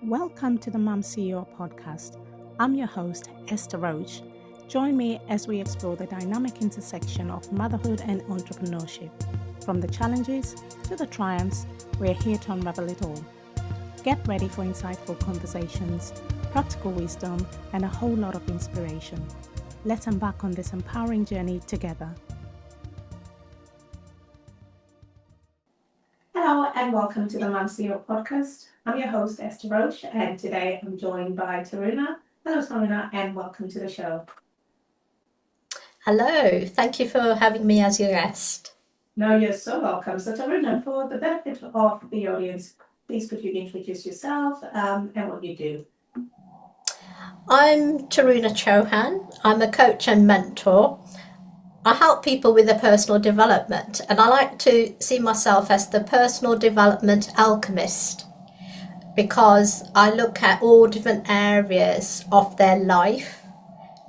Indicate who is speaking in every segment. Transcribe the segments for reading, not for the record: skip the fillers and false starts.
Speaker 1: Welcome to the Mum CEO podcast. I'm your host, Esther Roach. Join me as we explore the dynamic intersection of motherhood and entrepreneurship. From the challenges to the triumphs, we're here to unravel it all. Get ready for insightful conversations, practical wisdom, and a whole lot of inspiration. Let's embark on this empowering journey together. Hello and welcome to the Mum CEO podcast. I'm your host, Esther Roach, and today I'm joined by Taruna. Hello, Taruna, and welcome to the show.
Speaker 2: Hello, thank you for having me as your guest.
Speaker 1: No, you're so welcome. So, Taruna, for the benefit of the audience, please could you introduce yourself and what you do?
Speaker 2: I'm Taruna Chauhan. I'm a coach and mentor. I help people with their personal development, and I like to see myself as the personal development alchemist because I look at all different areas of their life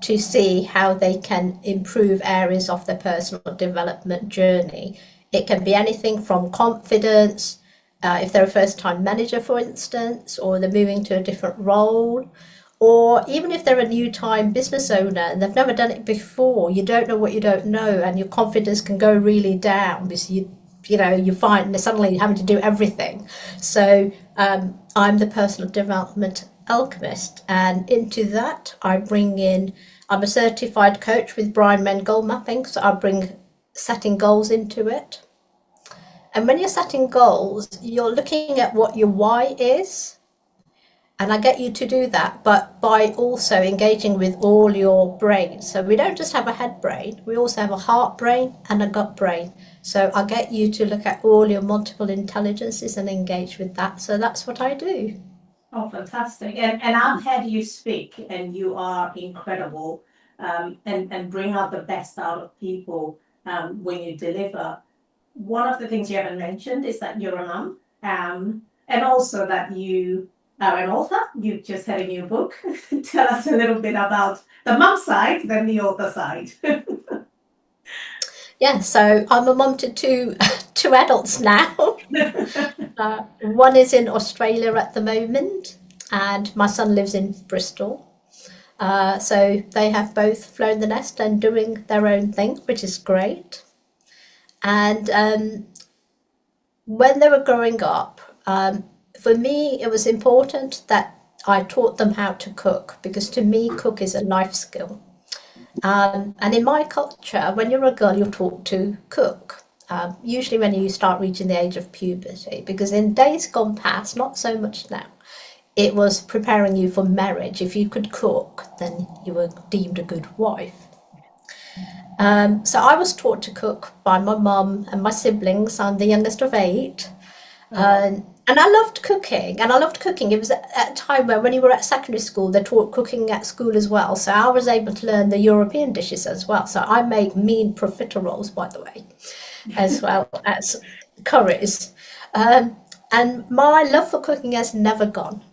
Speaker 2: to see how they can improve areas of their personal development journey. It can be anything from confidence, if they're a first-time manager, for instance, or they're moving to a different role, or even if they're a new-time business owner and they've never done it before, you don't know what you don't know, and your confidence can go really down because you find suddenly having to do everything. So I'm the personal development alchemist, and into that I'm a certified coach with Brian Men goal mapping, so I bring setting goals into it. And when you're setting goals, you're looking at what your why is, and I get you to do that, but by also engaging with all your brain. So we don't just have a head brain, we also have a heart brain and a gut brain. So I get you to look at all your multiple intelligences and engage with that. So that's what I do.
Speaker 1: Oh, fantastic. And I've had you speak, and you are incredible and bring out the best out of people when you deliver. One of the things you haven't mentioned is that you're a mum, and also that you are an author. You've just had a new book. Tell us a little bit about the mum side, then the author side.
Speaker 2: Yeah, so I'm a mum to two adults now. One is in Australia at the moment, and my son lives in Bristol. So they have both flown the nest and doing their own thing, which is great. And when they were growing up, for me, it was important that I taught them how to cook, because to me, cook is a life skill. And in my culture, when you're a girl, you're taught to cook. Usually when you start reaching the age of puberty, because in days gone past, not so much now, it was preparing you for marriage. If you could cook, then you were deemed a good wife. So I was taught to cook by my mum and my siblings. I'm the youngest of 8. And I loved cooking, and I loved cooking. It was at a time when you were at secondary school, they taught cooking at school as well. So I was able to learn the European dishes as well. So I make mean profiteroles, by the way, as well as curries. And my love for cooking has never gone.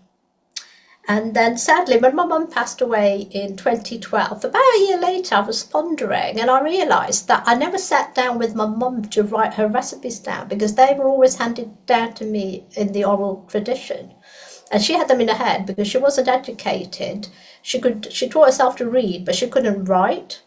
Speaker 2: And then sadly, when my mum passed away in 2012, about a year later, I was pondering and I realised that I never sat down with my mum to write her recipes down, because they were always handed down to me in the oral tradition. And she had them in her head because she wasn't educated. She taught herself to read, but she couldn't write.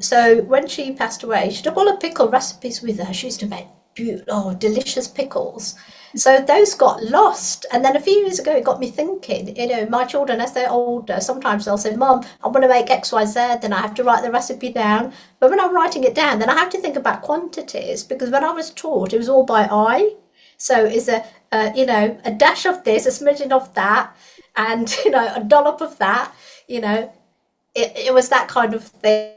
Speaker 2: So when she passed away, she took all her pickle recipes with her. She used to make delicious pickles. So those got lost. And then a few years ago, it got me thinking, my children, as they're older, sometimes they'll say, Mom, I want to make X, Y, Z, then I have to write the recipe down. But when I'm writing it down, then I have to think about quantities, because when I was taught, it was all by eye. So it's a dash of this, a smidgen of that, and, a dollop of that, it was that kind of thing.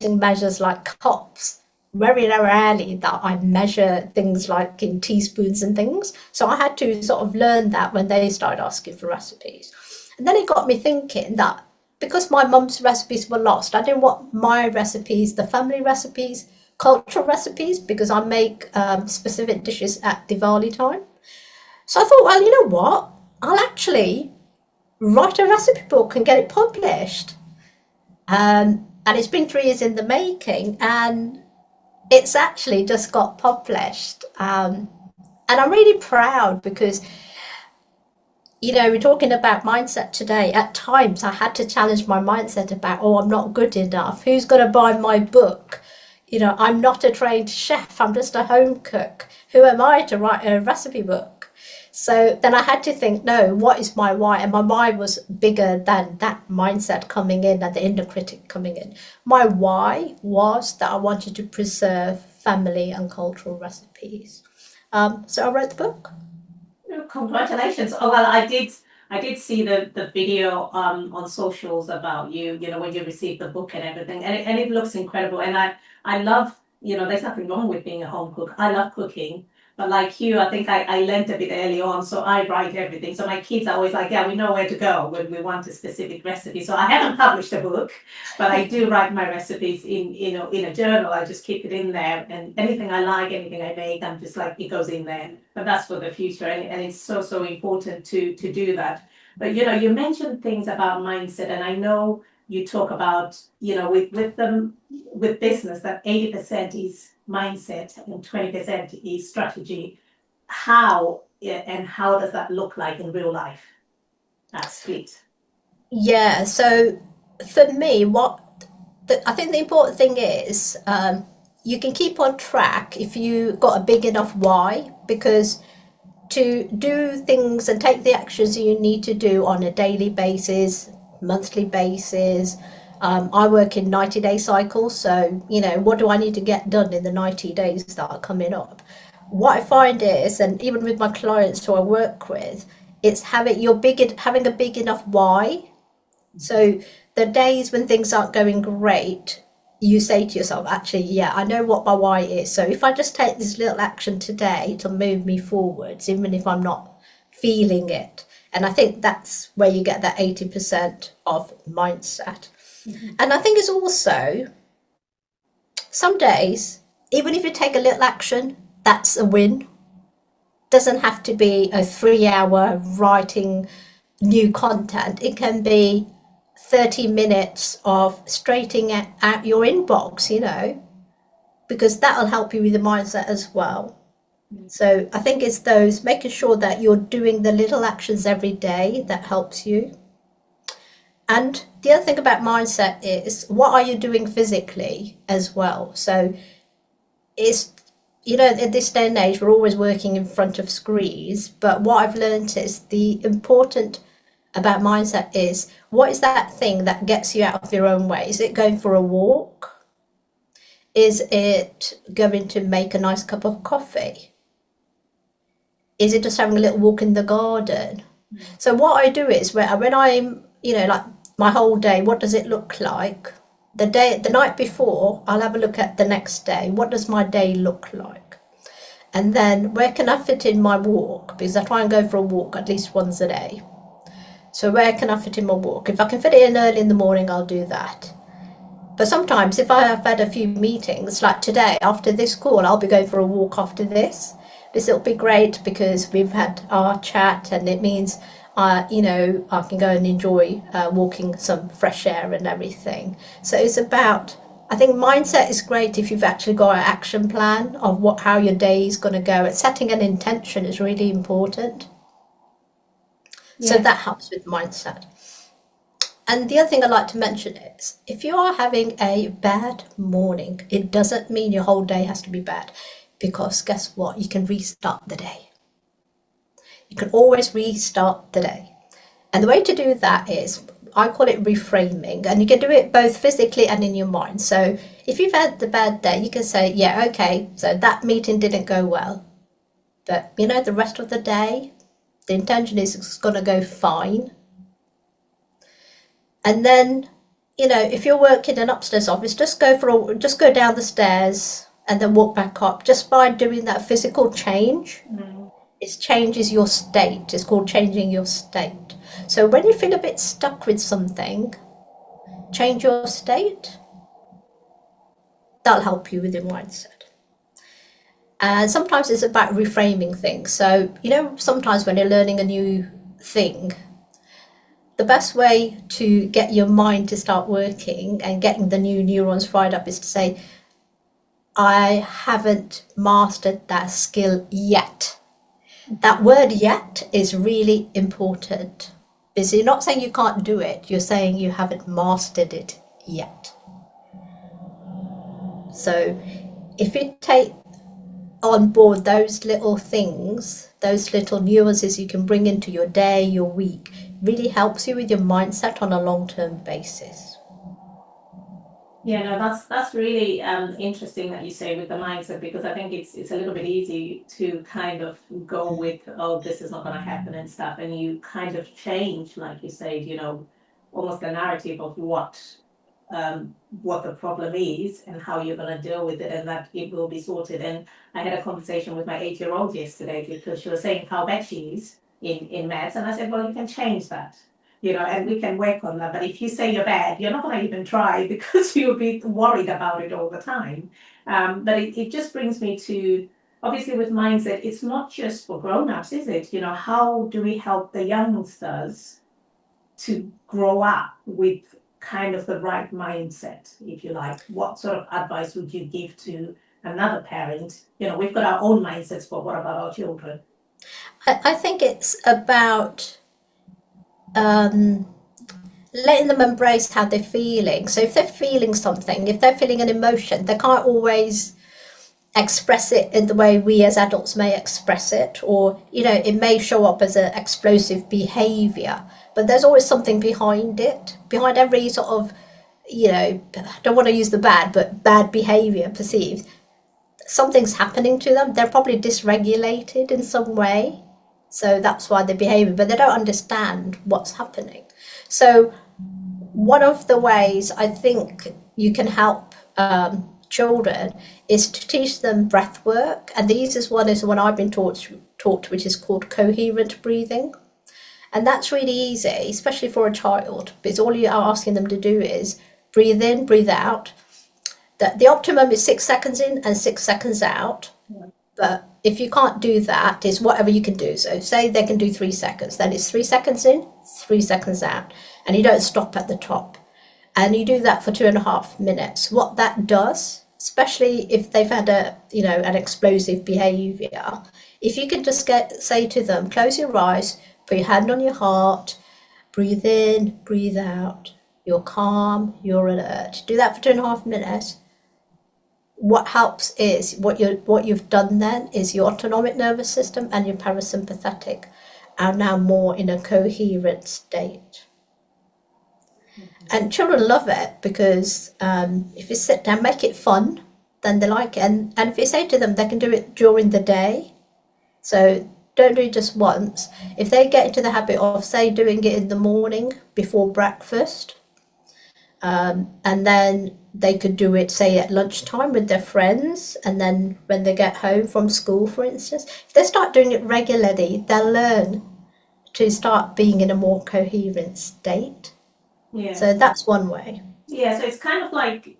Speaker 2: Measures like cups. Very rarely that I measure things like in teaspoons and things. So I had to sort of learn that when they started asking for recipes. And then it got me thinking that because my mum's recipes were lost, I didn't want my recipes, the family recipes, cultural recipes, because I make specific dishes at Diwali time. So I thought, well, you know what? I'll actually write a recipe book and get it published. And it's been 3 years in the making, and it's actually just got published. And I'm really proud, because we're talking about mindset today. At times, I had to challenge my mindset about, oh, I'm not good enough. Who's going to buy my book? I'm not a trained chef. I'm just a home cook. Who am I to write a recipe book? So then I had to think, no, what is my why? And my why was bigger than that mindset coming in and the inner critic coming in. My why was that I wanted to preserve family and cultural recipes. So I wrote the book.
Speaker 3: Congratulations. Oh, well, I did see the video on socials about you, when you received the book and everything. And it looks incredible. And I love, there's nothing wrong with being a home cook. I love cooking. But like you, I think I learned a bit early on, so I write everything. So my kids are always like, yeah, we know where to go when we want a specific recipe. So I haven't published a book, but I do write my recipes in a journal. I just keep it in there, and anything I like, anything I make, I'm just like, it goes in there. But that's for the future, and it's so important to do that. But you mentioned things about mindset, and I know you talk about with business that 80% is mindset and 20% is strategy. How does that look like in real life? That split.
Speaker 2: Yeah, so for me, I think the important thing is you can keep on track if you got a big enough why, because to do things and take the actions you need to do on a daily basis, monthly basis. I work in 90-day cycles, so what do I need to get done in the 90 days that are coming up? What I find is, and even with my clients who I work with, it's having a big enough why. So the days when things aren't going great, you say to yourself, actually, yeah, I know what my why is. So if I just take this little action today to move me forwards, even if I'm not feeling it. And I think that's where you get that 80% of mindset. Mm-hmm. And I think it's also some days, even if you take a little action, that's a win. Doesn't have to be a 3-hour writing new content. It can be 30 minutes of straightening out your inbox, because that'll help you with the mindset as well. So I think it's those making sure that you're doing the little actions every day that helps you. And the other thing about mindset is, what are you doing physically as well? So it's, in this day and age, we're always working in front of screens. But what I've learned is the important about mindset is, what is that thing that gets you out of your own way? Is it going for a walk? Is it going to make a nice cup of coffee? Is it just having a little walk in the garden? So what I do is, when I'm, like my whole day, what does it look like? The night before, I'll have a look at the next day. What does my day look like? And then where can I fit in my walk? Because I try and go for a walk at least once a day. So where can I fit in my walk? If I can fit it in early in the morning, I'll do that. But sometimes if I have had a few meetings, like today, after this call, I'll be going for a walk after this. It'll be great because we've had our chat, and it means, I can go and enjoy walking some fresh air and everything. So it's about, I think mindset is great if you've actually got an action plan of how your day is going to go. Setting an intention is really important. So that helps with mindset. And the other thing I'd like to mention is, if you are having a bad morning, it doesn't mean your whole day has to be bad, because guess what? You can restart the day. You can always restart the day. And the way to do that is, I call it reframing, and you can do it both physically and in your mind. So if you've had the bad day, you can say, yeah, okay, so that meeting didn't go well, but the rest of the day, the intention is it's going to go fine. And then, if you're working in an upstairs office, just go down the stairs and then walk back up. Just by doing that physical change, it changes your state. It's called changing your state. So when you feel a bit stuck with something, change your state. That'll help you with your mindset. And sometimes it's about reframing things. So, sometimes when you're learning a new thing, the best way to get your mind to start working and getting the new neurons fired up is to say, I haven't mastered that skill yet. That word yet is really important, because you're not saying you can't do it, you're saying you haven't mastered it yet. So if you take on board those little things, those little nuances you can bring into your day, your week, really helps you with your mindset on a long-term basis.
Speaker 3: Yeah, no, that's really interesting that you say with the mindset, because I think it's a little bit easy to kind of go with, oh, this is not going to happen and stuff, and you kind of change, like you said, almost the narrative of what the problem is and how you're going to deal with it, and that it will be sorted. And I had a conversation with my 8-year-old yesterday, because she was saying how bad she is in maths, and I said, well, you can change that. And we can work on that. But if you say you're bad, you're not going to even try, because you'll be worried about it all the time. But it just brings me to, obviously, with mindset, it's not just for grown-ups, is it? How do we help the youngsters to grow up with kind of the right mindset, if you like? What sort of advice would you give to another parent? We've got our own mindsets, but what about our children?
Speaker 2: I think it's about letting them embrace how they're feeling. So if they're feeling something, if they're feeling an emotion, they can't always express it in the way we as adults may express it, or it may show up as an explosive behavior, but there's always something behind it, behind every sort of I don't want to use the bad behavior perceived. Something's happening to them. They're probably dysregulated in some way, so that's why they're behaving, but they don't understand what's happening. So one of the ways I think you can help children is to teach them breath work, and the easiest one is the one I've been taught, which is called coherent breathing. And that's really easy, especially for a child, because all you are asking them to do is breathe in, breathe out. The optimum is 6 seconds in and 6 seconds out. But if you can't do that, it's whatever you can do. So say they can do 3 seconds, then it's 3 seconds in, 3 seconds out, and you don't stop at the top. And you do that for 2.5 minutes. What that does, especially if they've had an explosive behavior, if you can just say to them, close your eyes, put your hand on your heart, breathe in, breathe out, you're calm, you're alert. Do that for 2.5 minutes. What helps is what you've done then is your autonomic nervous system and your parasympathetic are now more in a coherent state. And children love it, because if you sit down, make it fun, then they like it. And if you say to them, they can do it during the day. So don't do it just once. If they get into the habit of, say, doing it in the morning before breakfast, and then they could do it, say, at lunchtime with their friends, and then when they get home from school, for instance, if they start doing it regularly, they'll learn to start being in a more coherent state.
Speaker 3: Yeah.
Speaker 2: So that's one way.
Speaker 3: Yeah, so it's kind of like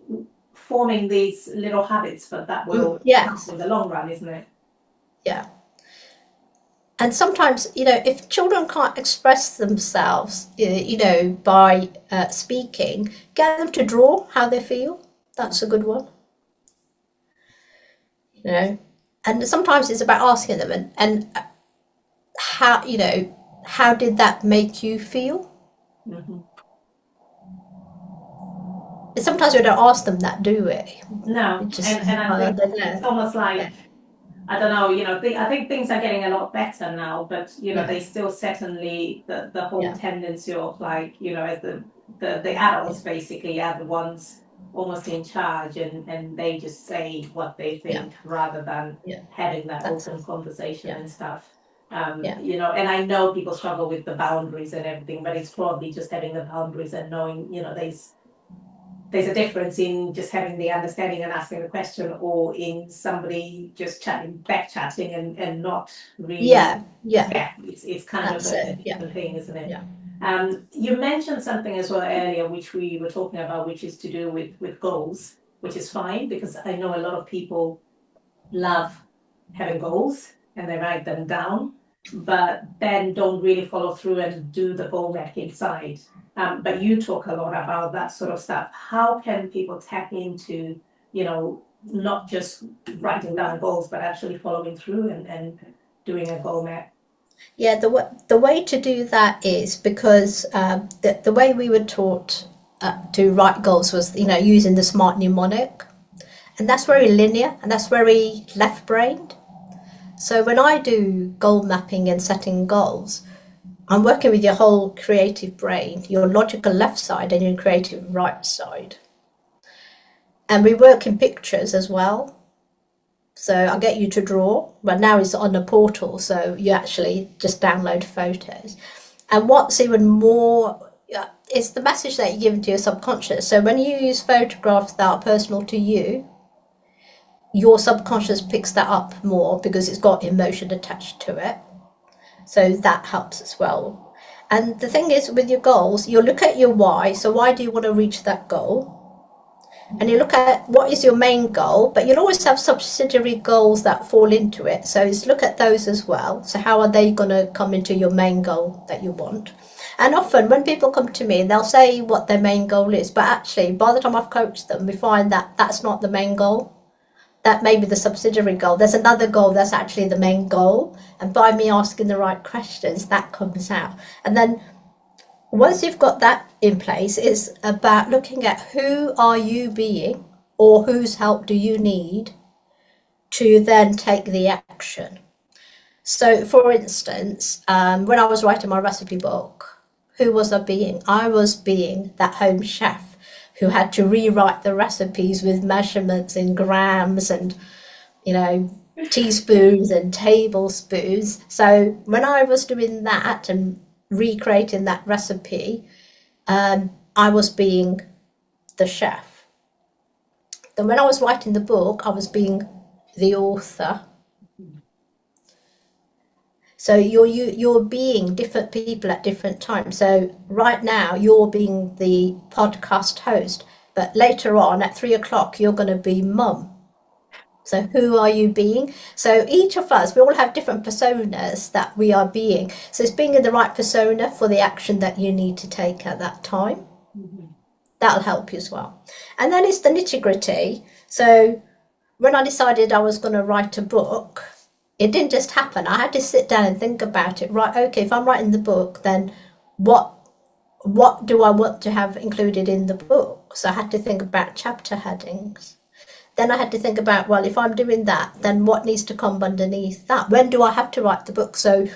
Speaker 3: forming these little habits, but that will
Speaker 2: yes.
Speaker 3: help in the long run, isn't it?
Speaker 2: Yeah. And sometimes, if children can't express themselves, by speaking, get them to draw how they feel. That's a good one. And sometimes it's about asking them, and how did that make you feel?
Speaker 3: Mm-hmm.
Speaker 2: Sometimes we don't ask them that, do we?
Speaker 3: No, and I think it's almost like, I don't know, I think things are getting a lot better now, but they still certainly the whole tendency of, like, as the adults basically are the ones almost in charge, and they just say what they think rather than having that open conversation and stuff. And I know people struggle with the boundaries and everything, but it's probably just having the boundaries and knowing, there's a difference in just having the understanding and asking the question, or in somebody just back chatting and not really. It's kind of a different thing, isn't it? You mentioned something as well earlier, which we were talking about, which is to do with goals, which is fine, because I know a lot of people love having goals and they write them down, but then don't really follow through and do the goal back inside. But you talk a lot about that sort of stuff. How can people tap into, not just writing down goals, but actually following through and doing a goal map?
Speaker 2: Yeah, the way to do that is because the way we were taught to write goals was, using the SMART mnemonic. And that's very linear and that's very left-brained. So when I do goal mapping and setting goals, I'm working with your whole creative brain, your logical left side and your creative right side. And we work in pictures as well. So I get you to draw, but now it's on a portal, so you actually just download photos. And what's even more, it's the message that you give to your subconscious. So when you use photographs that are personal to you, your subconscious picks that up more because it's got emotion attached to it. So that helps as well. And the thing is, with your goals, you look at your why. So why do you want to reach that goal? And you look at what is your main goal, but you'll always have subsidiary goals that fall into it. So just look at those as well. So how are they going to come into your main goal that you want? And often when people come to me, they'll say what their main goal is, but actually by the time I've coached them, we find that that's not the main goal. That may be the subsidiary goal. There's another goal that's actually the main goal. And by me asking the right questions, that comes out. And then once you've got that in place, it's about looking at who are you being or whose help do you need to then take the action. So for instance, when I was writing my recipe book, who was I being? I was being that home chef who had to rewrite the recipes with measurements in grams and, teaspoons and tablespoons. So when I was doing that and recreating that recipe, I was being the chef. Then when I was writing the book, I was being the author. So you're being different people at different times. So right now you're being the podcast host, but later on at 3 o'clock you're going to be mum. So who are you being? So each of us, we all have different personas that we are being. So it's being in the right persona for the action that you need to take at that time.
Speaker 3: Mm-hmm.
Speaker 2: That'll help you as well. And then it's the nitty-gritty. So when I decided I was going to write a book, it didn't just happen. I had to sit down and think about it. Right, okay, if I'm writing the book, then what do I want to have included in the book? So I had to think about chapter headings. Then I had to think about, well, if I'm doing that, then what needs to come underneath that? When do I have to write the book? So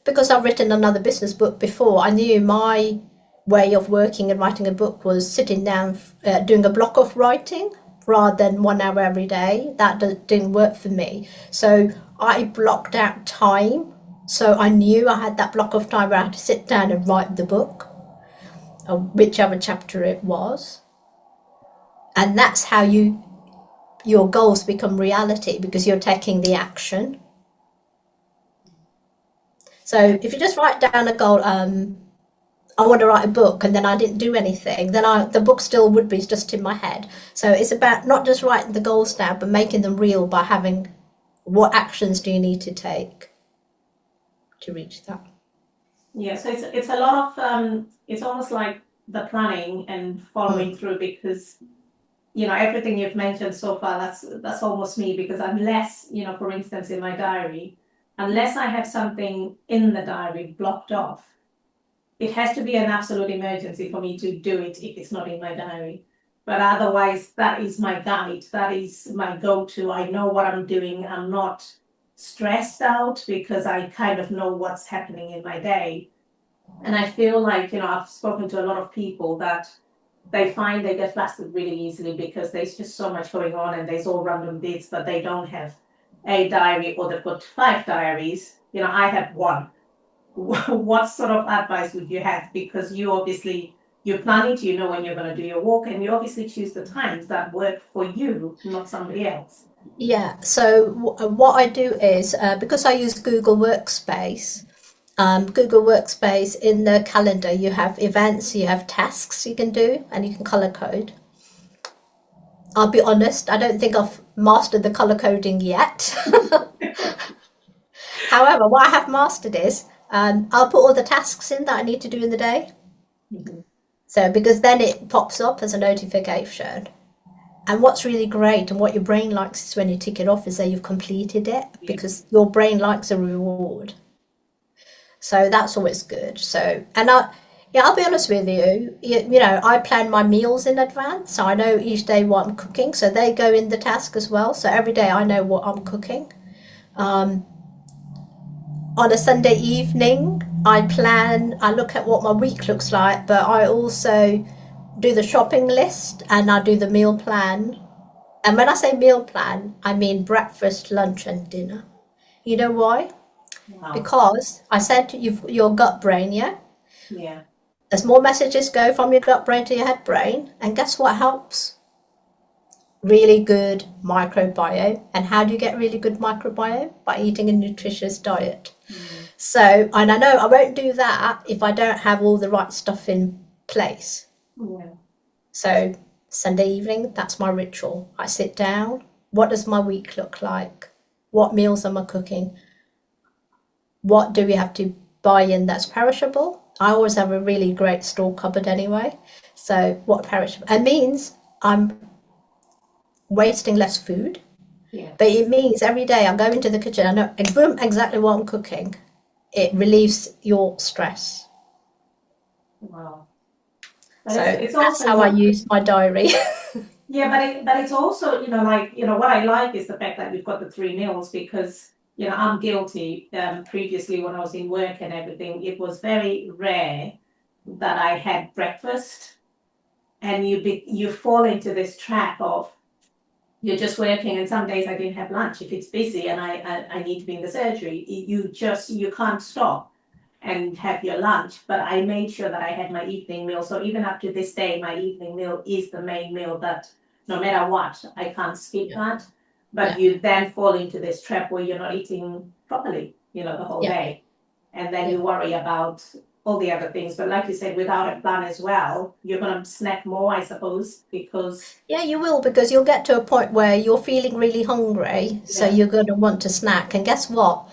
Speaker 2: because I've written another business book before, I knew my way of working and writing a book was sitting down, doing a block of writing rather than 1 hour every day. That didn't work for me. So I blocked out time. So I knew I had that block of time where I had to sit down and write the book, or whichever chapter it was. And that's how your goals become reality, because you're taking the action. So if you just write down a goal, I want to write a book, and then I didn't do anything, then the book still would be just in my head. So it's about not just writing the goals down, but making them real by having what actions do you need to take to reach that.
Speaker 3: Yeah, so it's a lot of it's almost like the planning and following through, because everything you've mentioned so far, that's almost me, because I'm less, for instance, in my diary, unless I have something in the diary blocked off, it has to be an absolute emergency for me to do it if it's not in my diary. But otherwise, that is my guide, that is my go-to. I know what I'm doing. I'm not stressed out because I kind of know what's happening in my day. And I feel like, I've spoken to a lot of people that they find they get flustered really easily because there's just so much going on and there's all random bits, but they don't have a diary, or they've got 5 diaries. I have one. What sort of advice would you have? Because you're planning to, when you're going to do your walk, and you obviously choose the times that work for you, not somebody else.
Speaker 2: Yeah, so what I do is, because I use Google Workspace, in the calendar you have events, you have tasks you can do, and you can color code. I'll be honest, I don't think I've mastered the color coding yet. However, what I have mastered is I'll put all the tasks in that I need to do in the day.
Speaker 3: Mm-hmm.
Speaker 2: So because then it pops up as a notification. And what's really great and what your brain likes is when you tick it off is that you've completed it, because your brain likes a reward. So that's always good. So, and I'll be honest with you, you know, I plan my meals in advance. So I know each day what I'm cooking. So they go in the task as well. So every day I know what I'm cooking. On a Sunday evening, I look at what my week looks like, but I also do the shopping list and I do the meal plan. And when I say meal plan, I mean breakfast, lunch, and dinner. You know why?
Speaker 3: Wow.
Speaker 2: Because I said your gut brain, yeah?
Speaker 3: Yeah.
Speaker 2: As more messages go from your gut brain to your head brain, and guess what helps? Really good microbiome. And how do you get really good microbiome? By eating a nutritious diet. So, and I know I won't do that if I don't have all the right stuff in place.
Speaker 3: Yeah.
Speaker 2: So Sunday evening, that's my ritual. I sit down. What does my week look like? What meals am I cooking? What do we have to buy in that's perishable? I always have a really great store cupboard anyway. So what perishable? It means I'm wasting less food.
Speaker 3: Yeah.
Speaker 2: But it means every day I go into the kitchen, I know exactly what I'm cooking. It relieves your stress.
Speaker 3: Wow.
Speaker 2: So
Speaker 3: it's
Speaker 2: that's
Speaker 3: also
Speaker 2: how I use my diary.
Speaker 3: Yeah, but it's also, what I like is the fact that we've got the 3 meals, because, I'm guilty. Previously, when I was in work and everything, it was very rare that I had breakfast, and you fall into this trap of you're just working, and some days I didn't have lunch if it's busy and I need to be in the surgery. You can't stop and have your lunch. But I made sure that I had my evening meal. So even up to this day, my evening meal is the main meal, that no matter what, I can't skip that. But you then fall into this trap where you're not eating properly, the whole day. And then you worry about all the other things. But like you said, without a plan as well, you're going to snack more, I suppose, because...
Speaker 2: Yeah, you will, because you'll get to a point where you're feeling really hungry. So you're going to want to snack. And guess what?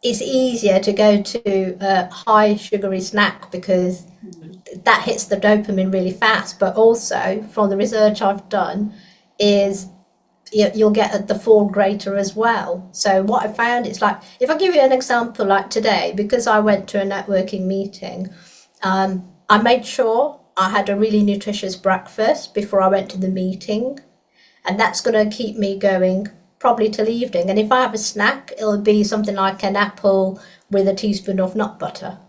Speaker 2: It's easier to go to a high sugary snack because that hits the dopamine really fast. But also, from the research I've done, is you'll get the fall greater as well. So what I found is, like, if I give you an example, like today, because I went to a networking meeting, I made sure I had a really nutritious breakfast before I went to the meeting, and that's going to keep me going probably till evening. And if I have a snack, it'll be something like an apple with a teaspoon of nut butter.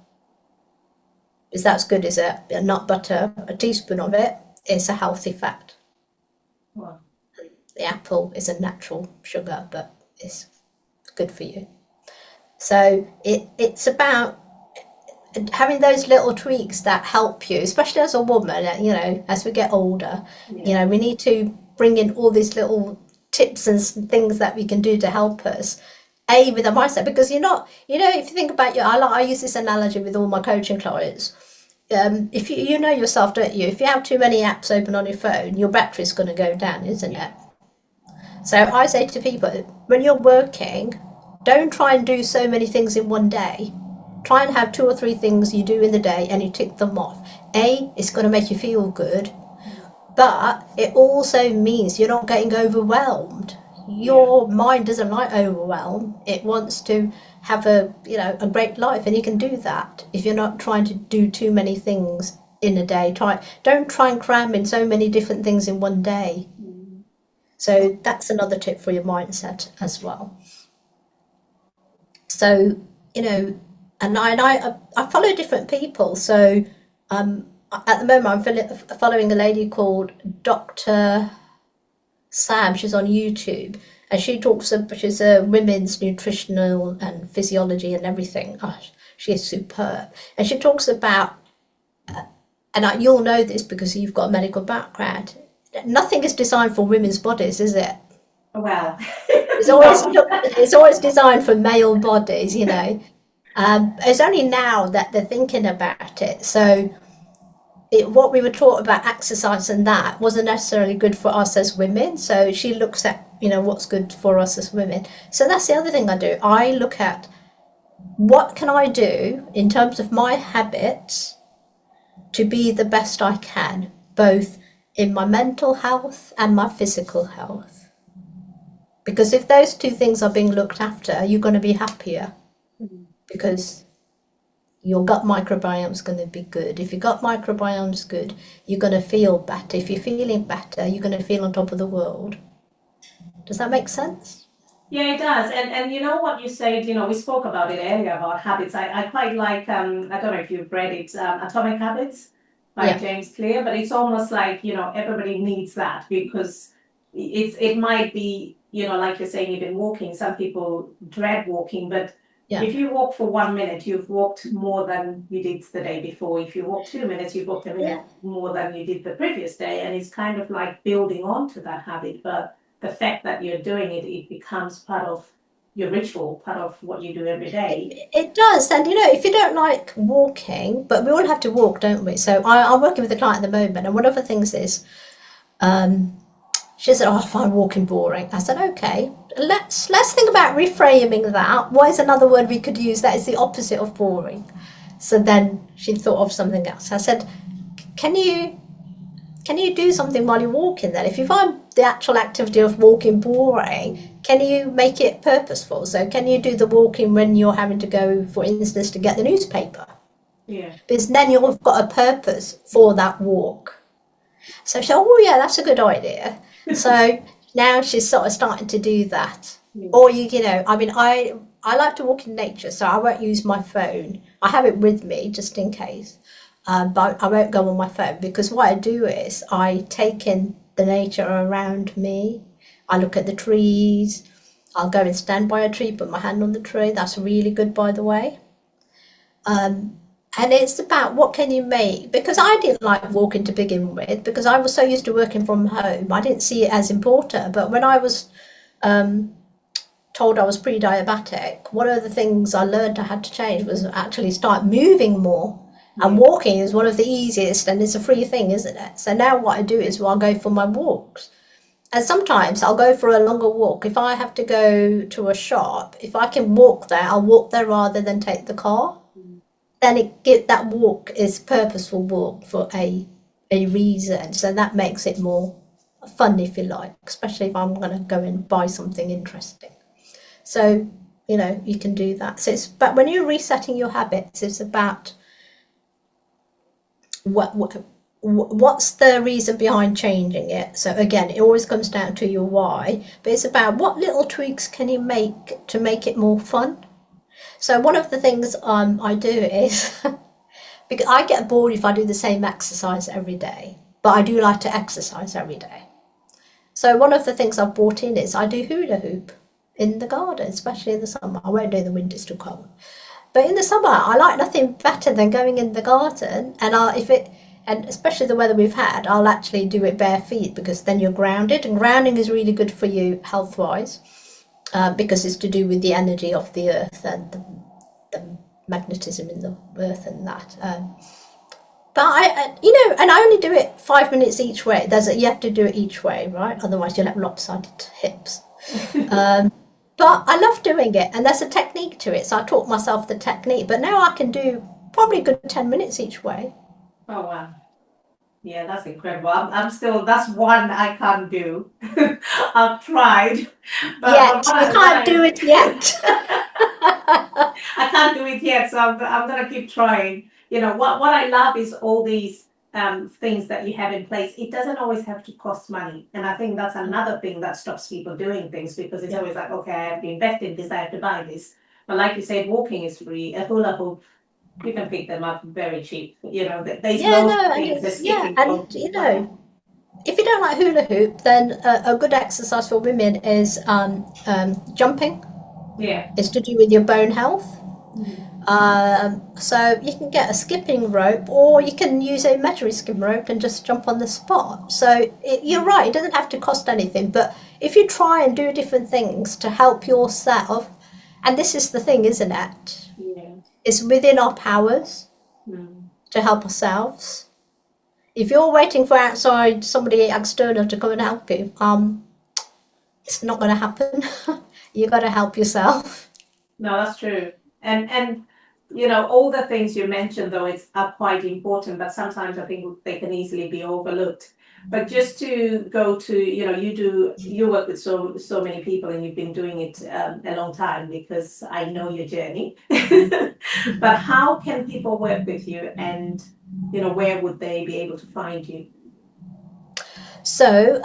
Speaker 2: Is that's good, is it? Nut butter, a teaspoon of it is a healthy fat.
Speaker 3: Wow.
Speaker 2: The apple is a natural sugar, but it's good for you. So it's about having those little tweaks that help you, especially as a woman. As we get older, we need to bring in all these little tips and things that we can do to help us with the mindset, because if you think about I use this analogy with all my coaching clients. If you know yourself, don't you? If you have too many apps open on your phone, your battery's going to go down, isn't it? So I say to people, when you're working, don't try and do so many things in one day. Try and have 2 or 3 things you do in the day and you tick them off. It's going to make you feel good, but it also means you're not getting overwhelmed. Your mind doesn't like overwhelm. It wants to have a great life, and you can do that if you're not trying to do too many things in a day. Don't try and cram in so many different things in one day. So that's another tip for your mindset as well. So, and I follow different people. So at the moment I'm following a lady called Dr. Sam. She's on YouTube, and she's a women's nutritional and physiology and everything. Oh, she is superb. And she talks about, you'll know this because you've got a medical background, nothing is designed for women's bodies, is it?
Speaker 3: Well,
Speaker 2: it's always designed for male bodies, It's only now that they're thinking about it. So what we were taught about exercise and that wasn't necessarily good for us as women. So she looks at, what's good for us as women. So that's the other thing I do. I look at what can I do in terms of my habits to be the best I can, both in my mental health and my physical health. Because if those two things are being looked after, you're going to be happier, because your gut microbiome is going to be good. If your gut microbiome is good, you're going to feel better. If you're feeling better, you're going to feel on top of the world. Does that make sense?
Speaker 3: Yeah, it does. And you know what you said, we spoke about it earlier about habits. I quite like, I don't know if you've read it, Atomic Habits by James Clear, but it's almost like, everybody needs that, because it might be, like you're saying, even walking, some people dread walking, but if you walk for 1 minute, you've walked more than you did the day before. If you walk 2 minutes, you've walked a minute more than you did the previous day. And it's kind of like building on to that habit. But the fact that you're doing it, it becomes part of your ritual, part of what you do every day.
Speaker 2: It does. And, if you don't like walking, but we all have to walk, don't we? So I'm working with a client at the moment, and one of the things is, she said, I find walking boring. I said, okay, let's think about reframing that. What is another word we could use that is the opposite of boring? So then she thought of something else. I said, can you do something while you're walking then? If you find the actual activity of walking boring, can you make it purposeful? So can you do the walking when you're having to go, for instance, to get the newspaper?
Speaker 3: Yeah.
Speaker 2: Because then you've got a purpose for that walk. So she said, oh yeah, that's a good idea. So now she's sort of starting to do that. Or I like to walk in nature, so I won't use my phone. I have it with me just in case. But I won't go on my phone, because what I do is I take in the nature around me. I look at the trees. I'll go and stand by a tree, put my hand on the tree. That's really good, by the way. And it's about what can you make, because I didn't like walking to begin with, because I was so used to working from home. I didn't see it as important. But when I was told I was pre-diabetic, one of the things I learned I had to change was actually start moving more. And walking is one of the easiest, and it's a free thing, isn't it? So now what I do is I'll go for my walks. And sometimes I'll go for a longer walk. If I have to go to a shop, if I can walk there, I'll walk there rather than take the car. Then that walk is purposeful walk for a reason. So that makes it more fun, if you like, especially if I'm going to go and buy something interesting. So, you can do that. So but when you're resetting your habits, it's about what's the reason behind changing it. So again, it always comes down to your why, but it's about what little tweaks can you make to make it more fun. So one of the things I do is, because I get bored if I do the same exercise every day, but I do like to exercise every day. So one of the things I've brought in is I do hula hoop in the garden, especially in the summer. I won't do the winter, it's too cold. But in the summer, I like nothing better than going in the garden, and especially the weather we've had, I'll actually do it bare feet, because then you're grounded, and grounding is really good for you health-wise, because it's to do with the energy of the earth and the magnetism in the earth and that. But and I only do it 5 minutes each way. You have to do it each way, right? Otherwise you'll have lopsided hips. But I love doing it, and there's a technique to it. So I taught myself the technique, but now I can do probably a good 10 minutes each way.
Speaker 3: Oh, wow. Yeah, that's incredible. I'm still, that's one I can't do. I've tried.
Speaker 2: But you can't do it yet.
Speaker 3: I can't do it yet, so I'm going to keep trying. What I love is all these things that you have in place. It doesn't always have to cost money. And I think that's another thing that stops people doing things, because it's always like, okay, I have to invest in this, I have to buy this. But like you said, walking is free. A hula hoop, you can pick them up very cheap. There's loads of things.
Speaker 2: If you don't like hula hoop, then a good exercise for women is jumping.
Speaker 3: Yeah.
Speaker 2: It's to do with your bone health. So you can get a skipping rope, or you can use a memory skim rope and just jump on the spot. So you're right, it doesn't have to cost anything, but if you try and do different things to help yourself, and this is the thing, isn't it?
Speaker 3: Yeah.
Speaker 2: It's within our powers to help ourselves. If you're waiting for outside somebody external to come and help you, it's not going to happen. You got to help yourself.
Speaker 3: No, that's true. And all the things you mentioned, though, are quite important, but sometimes I think they can easily be overlooked. But just to go to, you work with so many people, and you've been doing it a long time, because I know your journey. But how can people work with you, and where would they be able to find you?
Speaker 2: So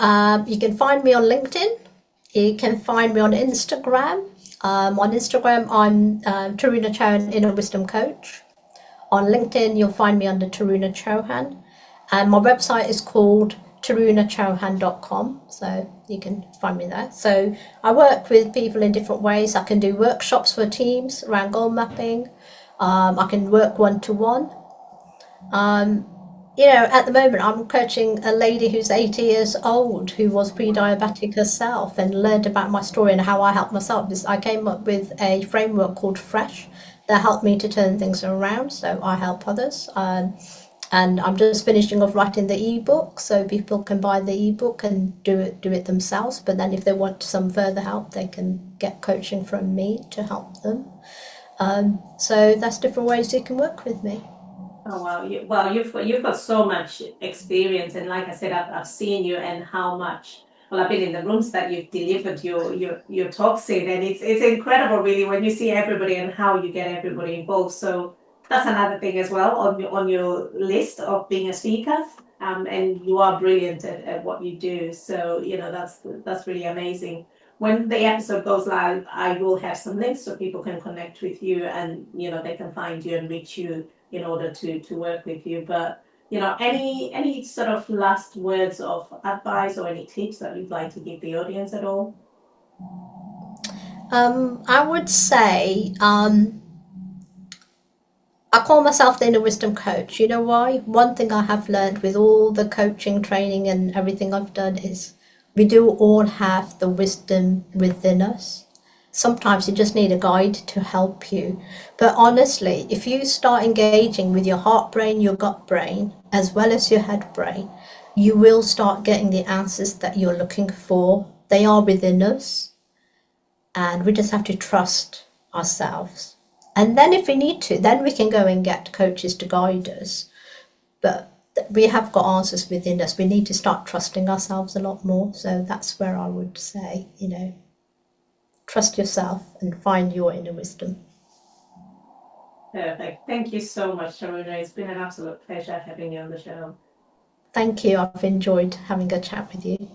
Speaker 2: you can find me on LinkedIn. You can find me on Instagram. On Instagram, I'm Taruna Chauhan, Inner Wisdom Coach. On LinkedIn, you'll find me under Taruna Chauhan. And my website is called tarunachauhan.com. So you can find me there. So I work with people in different ways. I can do workshops for teams around goal mapping. I can work one-to-one. At the moment, I'm coaching a lady who's 80 years old who was pre-diabetic herself, and learned about my story and how I helped myself. I came up with a framework called Fresh that helped me to turn things around, so I help others. And I'm just finishing off writing the ebook, so people can buy the ebook and do it themselves. But then if they want some further help, they can get coaching from me to help them. So that's different ways you can work with me.
Speaker 3: Oh wow! You've got so much experience, and like I said, I've seen you and how much. Well, I've been in the rooms that you've delivered your talks in, and it's incredible, really, when you see everybody and how you get everybody involved. So that's another thing as well on your list of being a speaker. And you are brilliant at what you do. So that's really amazing. When the episode goes live, I will have some links so people can connect with you, and they can find you and reach you in order to work with you. But any sort of last words of advice or any tips that you'd like to give the audience at all?
Speaker 2: I would say I call myself the inner wisdom coach. You know why? One thing I have learned with all the coaching training and everything I've done is we do all have the wisdom within us. Sometimes you just need a guide to help you. But honestly, if you start engaging with your heart brain, your gut brain, as well as your head brain, you will start getting the answers that you're looking for. They are within us, and we just have to trust ourselves. And then if we need to, then we can go and get coaches to guide us. But we have got answers within us. We need to start trusting ourselves a lot more. So that's where I would say, trust yourself and find your inner wisdom.
Speaker 3: Perfect. Thank you so much, Taruna. It's been an absolute pleasure having you on the show.
Speaker 2: Thank you. I've enjoyed having a chat with you.